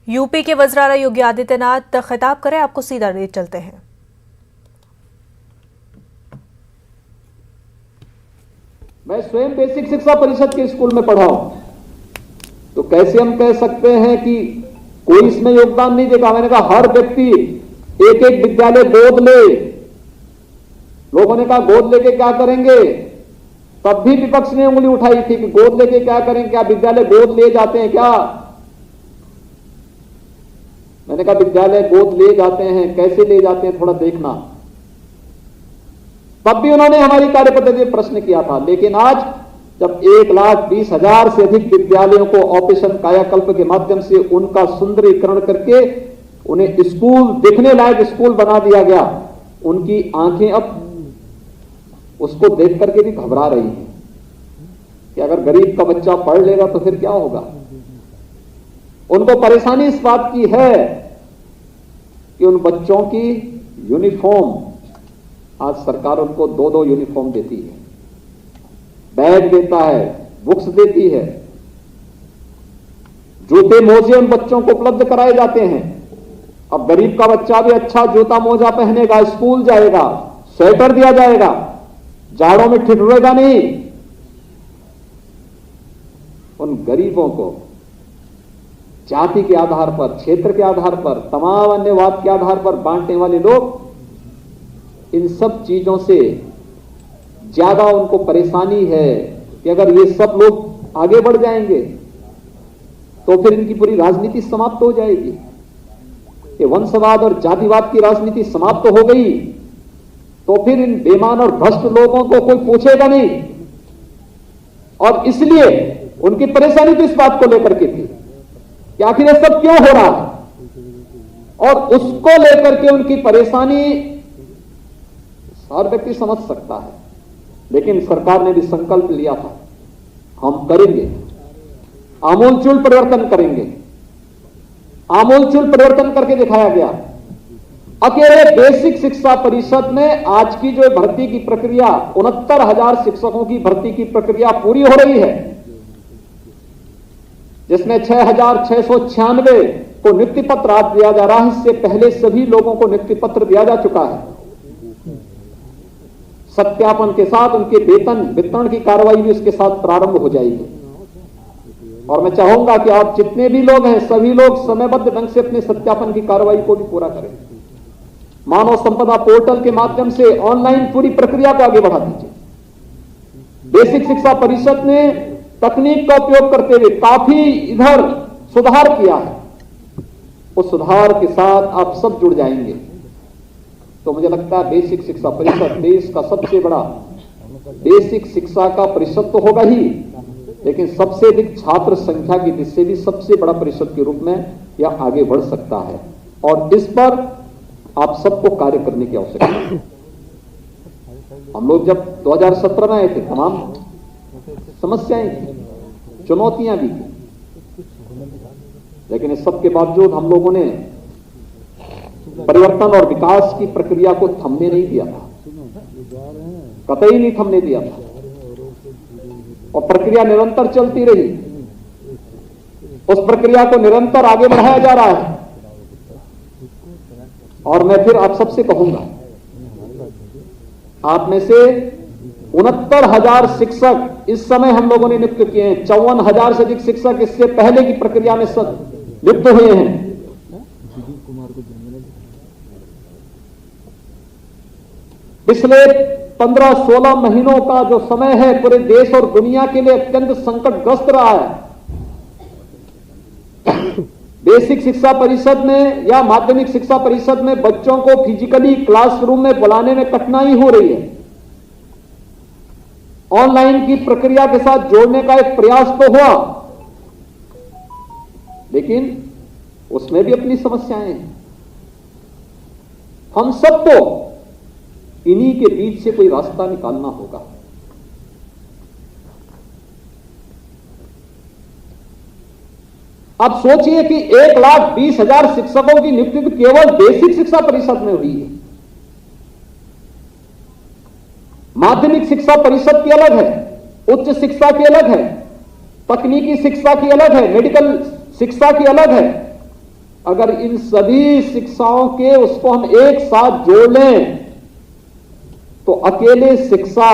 UP के वज़ीर-ए-आला योगी आदित्यनाथ खिताब करें, आपको सीधा ले चलते हैं। मैं स्वयं बेसिक शिक्षा परिषद के स्कूल में पढ़ा हूं, तो कैसे हम कह सकते हैं कि कोई इसमें योगदान नहीं देगा। मैंने कहा हर व्यक्ति एक एक विद्यालय गोद ले। लोगों ने कहा गोद लेके क्या करेंगे, तब भी विपक्ष ने उंगली उठाई थी कि गोद लेके क्या करेंगे, क्या विद्यालय गोद ले जाते हैं क्या। मैंने कहा विद्यालय गोद ले जाते हैं, कैसे ले जाते हैं थोड़ा देखना। तब भी उन्होंने हमारी कार्यपद्धति में प्रश्न किया था। लेकिन आज जब 1,20,000 से अधिक विद्यालयों को ऑपरेशन कायाकल्प के माध्यम से उनका सुंदरीकरण करके उन्हें स्कूल दिखने लायक स्कूल बना दिया गया, उनकी आंखें अब उसको देख करके भी घबरा रही हैं कि अगर गरीब का बच्चा पढ़ लेगा तो फिर क्या होगा। उनको परेशानी इस बात की है कि उन बच्चों की यूनिफॉर्म, आज सरकार उनको 2-2 यूनिफॉर्म देती है, बैग देता है, बुक्स देती है, जूते मोजे उन बच्चों को उपलब्ध कराए जाते हैं। अब गरीब का बच्चा भी अच्छा जूता मोजा पहनेगा, स्कूल जाएगा, स्वेटर दिया जाएगा, जाड़ों में ठिठुरेगा नहीं। उन गरीबों को जाति के आधार पर, क्षेत्र के आधार पर, तमाम अन्यवाद के आधार पर बांटने वाले लोग, इन सब चीजों से ज्यादा उनको परेशानी है कि अगर ये सब लोग आगे बढ़ जाएंगे तो फिर इनकी पूरी राजनीति समाप्त हो जाएगी। ये वंशवाद और जातिवाद की राजनीति समाप्त हो गई तो फिर इन बेईमान और भ्रष्ट लोगों को कोई पूछेगा नहीं। और इसलिए उनकी परेशानी तो इस बात को लेकर के थी कि आखिर ये सब क्यों हो रहा है, और उसको लेकर के उनकी परेशानी हर व्यक्ति समझ सकता है। लेकिन सरकार ने भी संकल्प लिया था, हम करेंगे, आमूलचूल परिवर्तन करेंगे। आमूलचूल परिवर्तन करके दिखाया गया। अकेले बेसिक शिक्षा परिषद में आज की जो भर्ती की प्रक्रिया, 69,000 शिक्षकों की भर्ती की प्रक्रिया पूरी हो रही है, जिसमें 6,696 को नियुक्ति पत्र आज दिया जा रहा है। इससे पहले सभी लोगों को नियुक्ति पत्र दिया जा चुका है। सत्यापन के साथ उनके वेतन वितरण की कार्रवाई भी उसके साथ प्रारंभ हो जाएगी। और मैं चाहूंगा कि आप जितने भी लोग हैं, सभी लोग समयबद्ध ढंग से अपने सत्यापन की कार्रवाई को भी पूरा करें। मानव संपदा पोर्टल के माध्यम से ऑनलाइन पूरी प्रक्रिया को आगे बढ़ा दीजिए। बेसिक शिक्षा परिषद ने तकनीक का उपयोग करते हुए काफी इधर सुधार किया है। उस सुधार के साथ आप सब जुड़ जाएंगे तो मुझे लगता है बेसिक शिक्षा परिषद देश का सबसे बड़ा बेसिक शिक्षा का परिषद तो होगा ही, लेकिन सबसे अधिक छात्र संख्या की दृष्टि से भी सबसे बड़ा परिषद के रूप में यह आगे बढ़ सकता है। और इस पर आप सबको कार्य करने की आवश्यकता है। हम लोग जब 2017 में आए थे, तमाम समस्याएं थी, चुनौतियां भी थी, लेकिन इस सब के बावजूद हम लोगों ने परिवर्तन और विकास की प्रक्रिया को थमने नहीं दिया था, कतई नहीं थमने दिया था, और प्रक्रिया निरंतर चलती रही। उस प्रक्रिया को निरंतर आगे बढ़ाया जा रहा है। और मैं फिर आप सबसे कहूंगा, आप में से 69,000 शिक्षक इस समय हम लोगों ने नियुक्त किए हैं। 54,000 से अधिक शिक्षक इससे पहले की प्रक्रिया में नियुक्त हुए हैं। पिछले 15-16 महीनों का जो समय है पूरे देश और दुनिया के लिए अत्यंत संकटग्रस्त रहा है। बेसिक शिक्षा परिषद में या माध्यमिक शिक्षा परिषद में बच्चों को फिजिकली क्लासरूम में बुलाने में कठिनाई हो रही है। ऑनलाइन की प्रक्रिया के साथ जोड़ने का एक प्रयास तो हुआ, लेकिन उसमें भी अपनी समस्याएं हैं। हम सबको इन्हीं के बीच से कोई रास्ता निकालना होगा। अब सोचिए कि 1,20,000 शिक्षकों की नियुक्ति तो केवल बेसिक शिक्षा परिषद में हुई है। माध्यमिक शिक्षा परिषद की अलग है, उच्च शिक्षा की अलग है, तकनीकी शिक्षा की अलग है, मेडिकल शिक्षा की अलग है, अगर इन सभी शिक्षाओं के उसको हम एक साथ जोड़ लें तो अकेले शिक्षा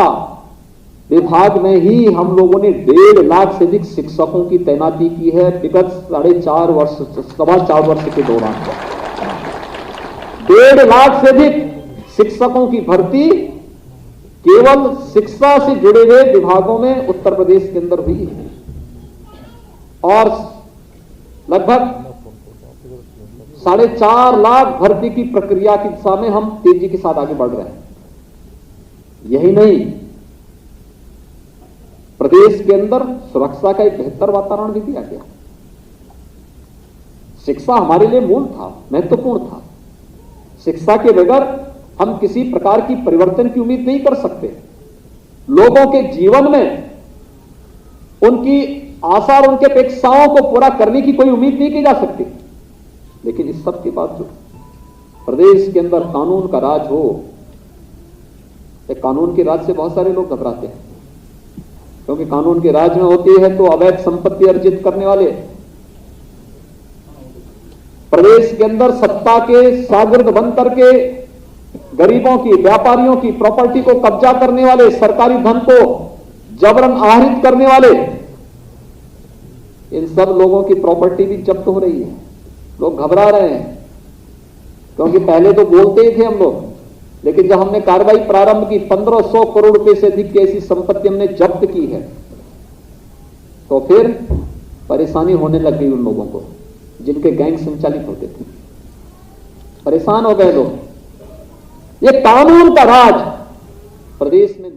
विभाग में ही हम लोगों ने 1.5 लाख से अधिक शिक्षकों की तैनाती की है विगत 4.5 वर्ष के दौरान। 1.5 लाख से अधिक शिक्षकों की भर्ती केवल शिक्षा से जुड़े हुए विभागों में उत्तर प्रदेश के अंदर हुई है और लगभग 4.5 लाख भर्ती की प्रक्रिया की दिशा में हम तेजी के साथ आगे बढ़ रहे हैं। यही नहीं, प्रदेश के अंदर सुरक्षा का एक बेहतर वातावरण भी दिया गया। शिक्षा हमारे लिए मूल था, महत्वपूर्ण था। शिक्षा के बगैर हम किसी प्रकार की परिवर्तन की उम्मीद नहीं कर सकते। लोगों के जीवन में उनकी आशा और उनके अपेक्षाओं को पूरा करने की कोई उम्मीद नहीं की जा सकती। लेकिन इस सब के बावजूद प्रदेश के अंदर कानून का राज हो, कानून के राज से बहुत सारे लोग घबराते हैं, क्योंकि कानून के राज में होती है तो अवैध संपत्ति अर्जित करने वाले, प्रदेश के अंदर सत्ता के शागिर्द बन करके गरीबों की, व्यापारियों की प्रॉपर्टी को कब्जा करने वाले, सरकारी धन को जबरन आहरित करने वाले, इन सब लोगों की प्रॉपर्टी भी जब्त हो रही है। लोग घबरा रहे हैं, क्योंकि पहले तो बोलते ही थे हम लोग, लेकिन जब हमने कार्रवाई प्रारंभ की 1500 करोड़ रुपए से अधिक की ऐसी संपत्ति हमने जब्त की है, तो फिर परेशानी होने लग गई उन लोगों को जिनके गैंग संचालित होते थे। परेशान हो गए लोग। ये कानून का राज प्रदेश में